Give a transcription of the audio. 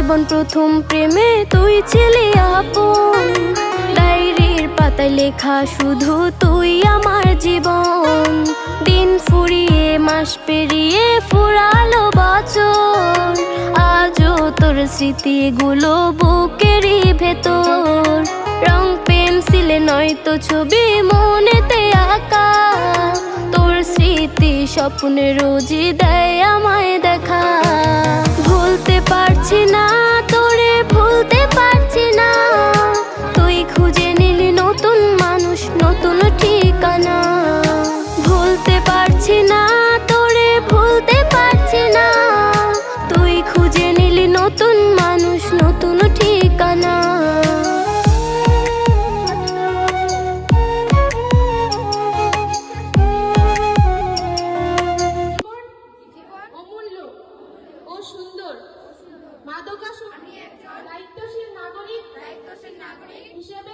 জীবন প্রথম প্রেমে তুই ছিলি আপন, ডায়েরির পাতায় লেখা শুধু তুই আমার জীবন। দিন ফুরিয়ে মাস পেরিয়ে ফুরালো বছর, আজও তোর স্মৃতিগুলো বুকেরই ভেতর। রং পেন্সিলে নয়তো ছবি মনেতে আঁকা, তোর স্মৃতি স্বপ্নে রোজই দেয় আমায় দেখা। ভুলতে পারছি না তোরে, ভুলতে পারছি না, তুই খুঁজে নিলি নতুন মানুষ, নতুন ঠিকানা। ভুলতে পারছি না তোরে, ভুলতে পারছি না, তুই খুঁজে নিলি নতুন মানুষ, নতুন ঠিকানা। অমূল্য ও সুন্দর, মাদকাসক্ত দায়িত্বশীল নাগরিক হিসেবে